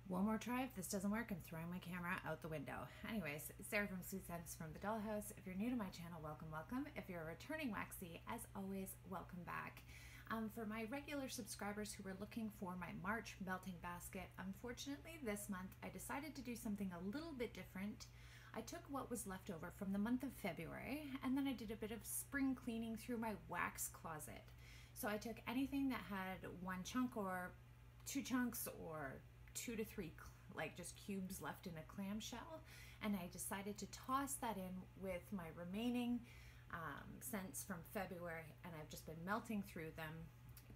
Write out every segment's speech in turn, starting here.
One more try. If this doesn't work, I'm throwing my camera out the window. Anyways, Sarah from Sweet Scents from the Dollhouse. If you're new to my channel, welcome, welcome. If you're a returning waxy, as always, welcome back. For my regular subscribers who were looking for my March melting basket, unfortunately this month I decided to do something a little bit different. I took what was left over from the month of February and then I did a bit of spring cleaning through my wax closet. So I took anything that had one chunk or two chunks or 2 to 3 like just cubes left in a clamshell, and I decided to toss that in with my remaining scents from February, and I've just been melting through them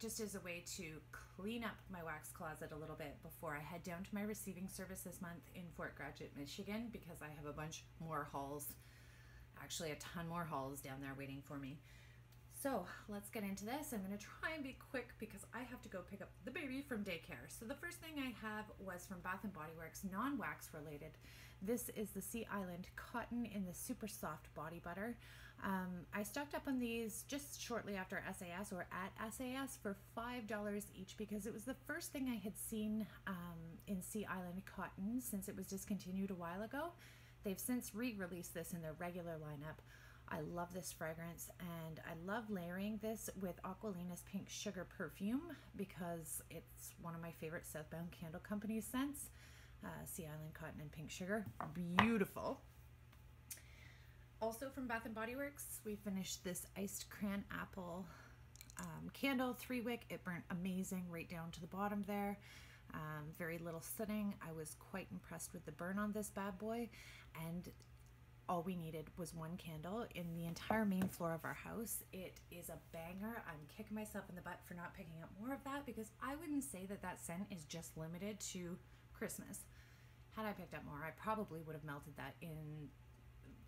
just as a way to clean up my wax closet a little bit before I head down to my receiving service this month in Fort Gratiot, Michigan, because I have a bunch more hauls, actually a ton more hauls down there waiting for me. So let's get into this. I'm going to try and be quick because I have to go pick up the baby from daycare. So the first thing I have was from Bath & Body Works, non-wax related. This is the Sea Island Cotton in the super soft body butter. I stocked up on these just shortly after SAS or at SAS for $5 each because it was the first thing I had seen in Sea Island Cotton since it was discontinued a while ago. They've since re-released this in their regular lineup. I love this fragrance, and I love layering this with Aqualina's Pink Sugar perfume because it's one of my favorite Southbound Candle Company scents. Sea Island Cotton and Pink Sugar, beautiful. Also from Bath & Body Works, we finished this Iced Cran Apple candle, 3-wick. It burnt amazing right down to the bottom there. Very little sitting. I was quite impressed with the burn on this bad boy, and all we needed was one candle in the entire main floor of our house. It is a banger. I'm kicking myself in the butt for not picking up more of that because I wouldn't say that that scent is just limited to Christmas. Had I picked up more, I probably would have melted that in,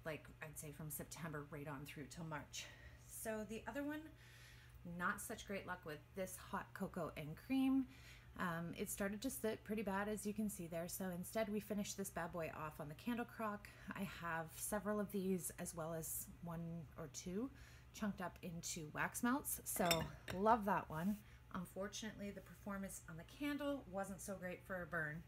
like, I'd say from September right on through till March. So the other one, not such great luck with this Hot Cocoa and Cream. It started to sit pretty bad, as you can see there, so instead we finished this bad boy off on the candle crock. I have several of these as well as 1 or 2 chunked up into wax melts, so love that one. Unfortunately, the performance on the candle wasn't so great for a burn.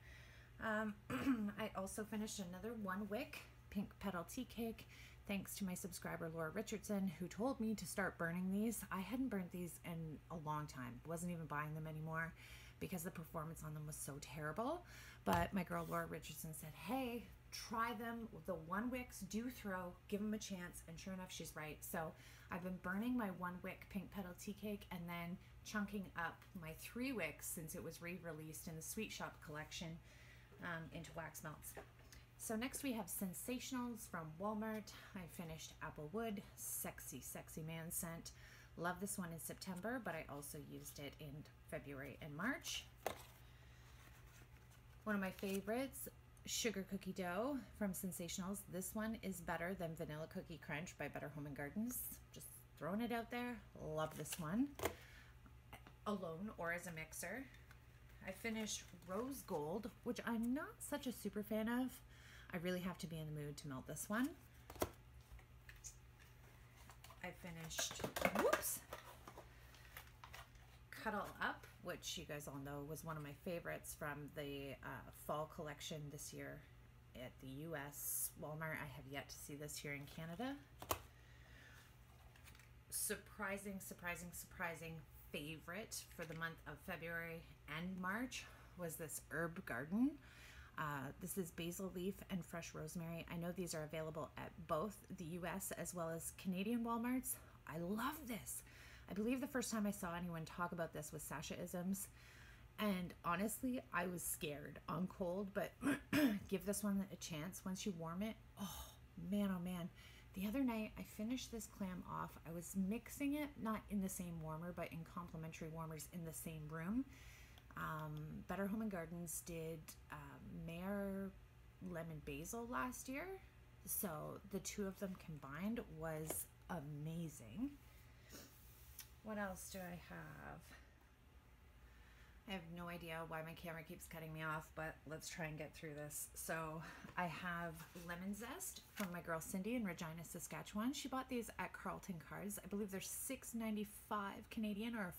I also finished another 1-wick Pink Petal Tea Cake, thanks to my subscriber Laura Richardson, who told me to start burning these. I hadn't burnt these in a long time, wasn't even buying them anymore because the performance on them was so terrible. But my girl Laura Richardson said, hey, try them. The 1-wicks do throw, give them a chance, and sure enough, she's right. So I've been burning my 1-wick Pink Petal Tea Cake and then chunking up my 3 wicks since it was re-released in the Sweet Shop collection into wax melts. So next we have Sensationals from Walmart. I finished Applewood, sexy, sexy man scent. Love this one in September, but I also used it in February and March. One of my favorites, Sugar Cookie Dough from Sensationals. This one is better than Vanilla Cookie Crunch by Better Home & Gardens. Just throwing it out there. Love this one. Alone or as a mixer. I finished Rose Gold, which I'm not such a super fan of. I really have to be in the mood to melt this one. I finished, whoops, Cuddle Up, which you guys all know was one of my favorites from the fall collection this year at the US Walmart. I have yet to see this here in Canada. Surprising favorite for the month of February and March was this Herb Garden. This is basil leaf and fresh rosemary. I know these are available at both the US as well as Canadian Walmarts. I love this. I believe the first time I saw anyone talk about this was Sasha-isms, and honestly I was scared on cold, but give this one a chance once you warm it. Oh man. The other night I finished this clam off. I was mixing it not in the same warmer but in complementary warmers in the same room. Better Home & Gardens did Mare Lemon Basil last year, so the two of them combined was amazing. What else do I have? I have no idea why my camera keeps cutting me off, but let's try and get through this. So I have Lemon Zest from my girl Cindy in Regina, Saskatchewan. She bought these at Carlton Cards. I believe they're $6.95 Canadian or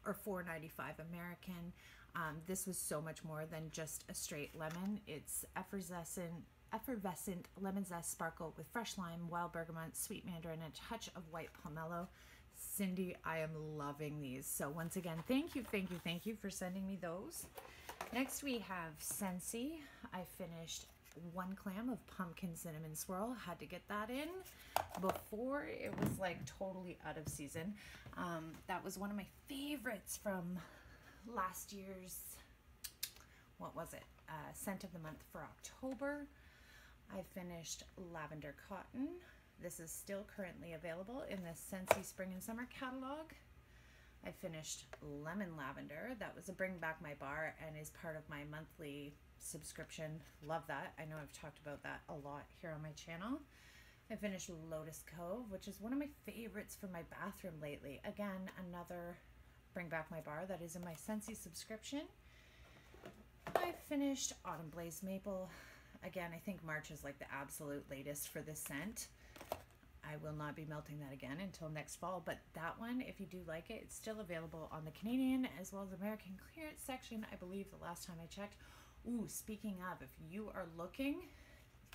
or $4.95 American. This was so much more than just a straight lemon. It's effervescent lemon zest sparkle with fresh lime, wild bergamot, sweet mandarin, and a touch of white pomelo. Cindy, I am loving these. So once again, thank you for sending me those. Next we have Scentsy. I finished one clam of pumpkin cinnamon swirl. Had to get that in before it was like totally out of season. That was one of my favorites from last year's, what was it? Scent of the month for October. I finished lavender cotton. This is still currently available in the Scentsy Spring and Summer catalog. I finished lemon lavender. That was a bring back my bar and is part of my monthly subscription. Love that. I know I've talked about that a lot here on my channel. I finished Lotus Cove, which is one of my favorites for my bathroom lately. Again, another bring back my bar that is in my Scentsy subscription. I finished Autumn Blaze Maple. Again, I think March is like the absolute latest for this scent. I will not be melting that again until next fall, but that one, if you do like it, it's still available on the Canadian as well as American clearance section, I believe the last time I checked. Ooh, speaking of, if you are looking,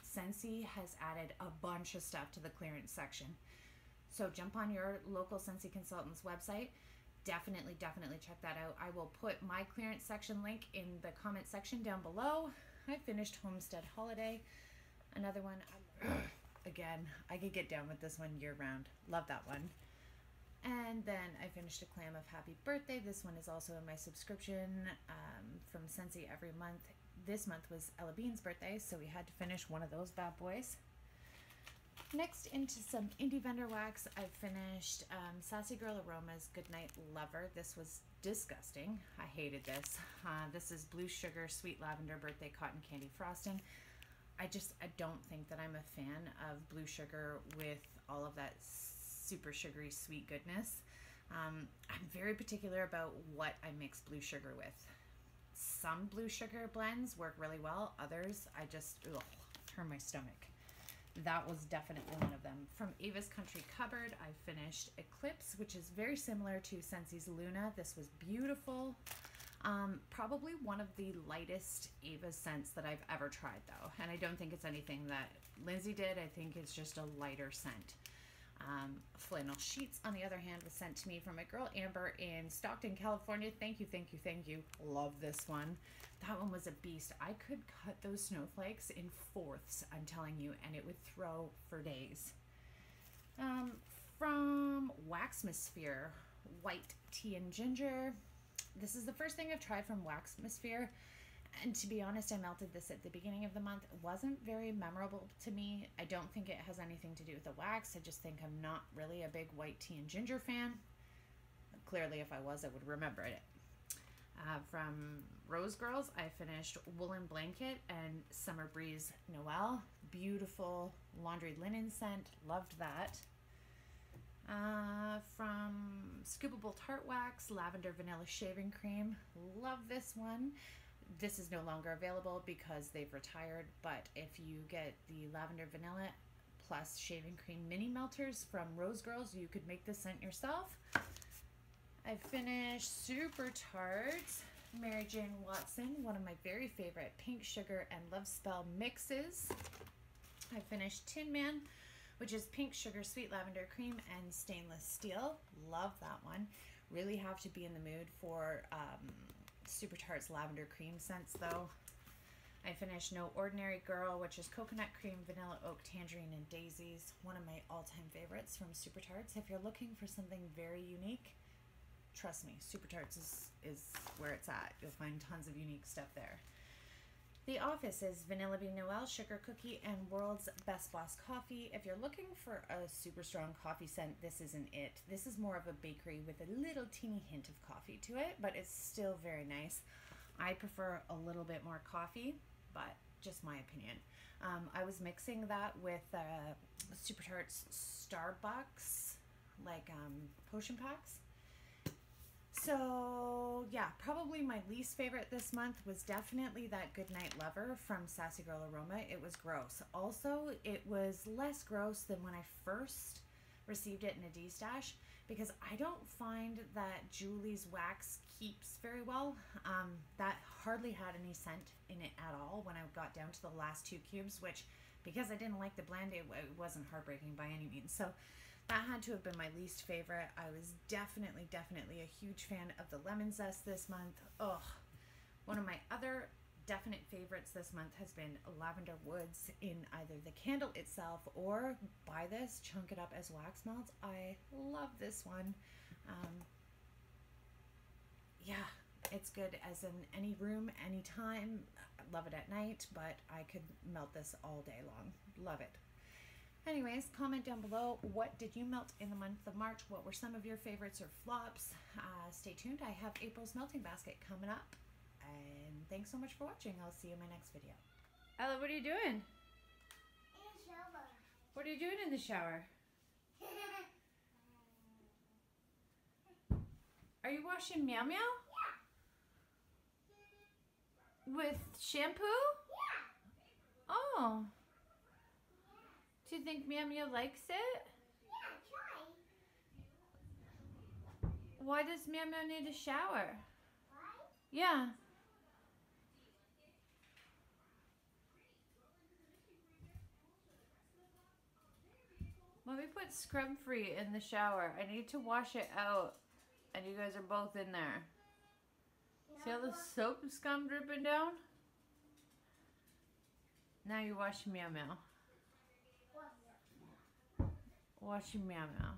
Scentsy has added a bunch of stuff to the clearance section. So jump on your local Scentsy consultant's website. Definitely check that out. I will put my clearance section link in the comment section down below. I finished Homestead Holiday. Another one. Again, I could get down with this one year round. Love that one. And then I finished a clam of Happy Birthday. This one is also in my subscription from Scentsy every month. This month was Ella Bean's birthday, so we had to finish one of those bad boys. Next, into some indie vendor wax, I finished Sassy Girl Aroma's Goodnight Lover. This was disgusting. I hated this. This is Blue Sugar Sweet Lavender Birthday Cotton Candy Frosting. I don't think that I'm a fan of blue sugar with all of that super sugary sweet goodness. I'm very particular about what I mix blue sugar with. Some blue sugar blends work really well. Others, I just turn my stomach. That was definitely one of them. From Ava's Country Cupboard, I finished Eclipse, which is very similar to Scentsy's Luna. This was beautiful. Probably one of the lightest Ava scents that I've ever tried, though. And I don't think it's anything that Lindsay did. I think it's just a lighter scent. Flannel Sheets, on the other hand, was sent to me from my girl Amber in Stockton, California. Thank you. Love this one. That one was a beast. I could cut those snowflakes in fourths, I'm telling you, and it would throw for days. From Waxmosphere, White Tea and Ginger. This is the first thing I've tried from Waxmosphere, and to be honest, I melted this at the beginning of the month. It wasn't very memorable to me. I don't think it has anything to do with the wax. I just think I'm not really a big white tea and ginger fan. Clearly, if I was, I would remember it. From Rose Girls, I finished Woolen Blanket and Summer Breeze Noel. Beautiful laundry linen scent. Loved that. From Scoopable Tart Wax, Lavender Vanilla Shaving Cream. Love this one. This is no longer available because they've retired, but if you get the Lavender Vanilla plus Shaving Cream mini melters from Rose Girls, you could make this scent yourself. I finished Super Tarts, Mary Jane Watson, one of my very favorite Pink Sugar and Love Spell mixes. I finished Tin Man, which is Pink Sugar, Sweet Lavender Cream, and Stainless Steel. Love that one. Really have to be in the mood for Super Tarts Lavender Cream scents, though. I finished No Ordinary Girl, which is Coconut Cream, Vanilla Oak, Tangerine, and Daisies. One of my all-time favorites from Super Tarts. If you're looking for something very unique, trust me, Super Tarts is where it's at. You'll find tons of unique stuff there. The Office is Vanilla Bean Noel, Sugar Cookie, and World's Best Boss Coffee. If you're looking for a super strong coffee scent, this isn't it. This is more of a bakery with a little teeny hint of coffee to it, but it's still very nice. I prefer a little bit more coffee, but just my opinion. I was mixing that with Super Tarts Starbucks, like potion packs. So yeah, probably my least favorite this month was definitely that Goodnight Lover from Sassy Girl Aroma. It was gross. Also, it was less gross than when I first received it in a D-stash because I don't find that Julie's wax keeps very well. That hardly had any scent in it at all when I got down to the last 2 cubes, which, because I didn't like the blend, it wasn't heartbreaking by any means. So that had to have been my least favorite. I was definitely a huge fan of the lemon zest this month. Ugh. One of my other definite favorites this month has been Lavender Woods in either the candle itself or buy this, chunk it up as wax melts. I love this one. Yeah, it's good as in any room, anytime. I love it at night, but I could melt this all day long. Love it. Anyways, comment down below, what did you melt in the month of March? What were some of your favorites or flops? Stay tuned. I have April's melting basket coming up. And thanks so much for watching. I'll see you in my next video. Ella, what are you doing? In the shower. What are you doing in the shower? Are you washing Meow Meow? Yeah. With shampoo? Yeah. Oh. Do you think Meow Meow likes it? Yeah, try. Why does Meow Meow need a shower? Why? Yeah. Let me put Scrub Free in the shower. I need to wash it out. And you guys are both in there. See all the soap scum dripping down? Now you're washing Meow Meow. Washing Meow Meow.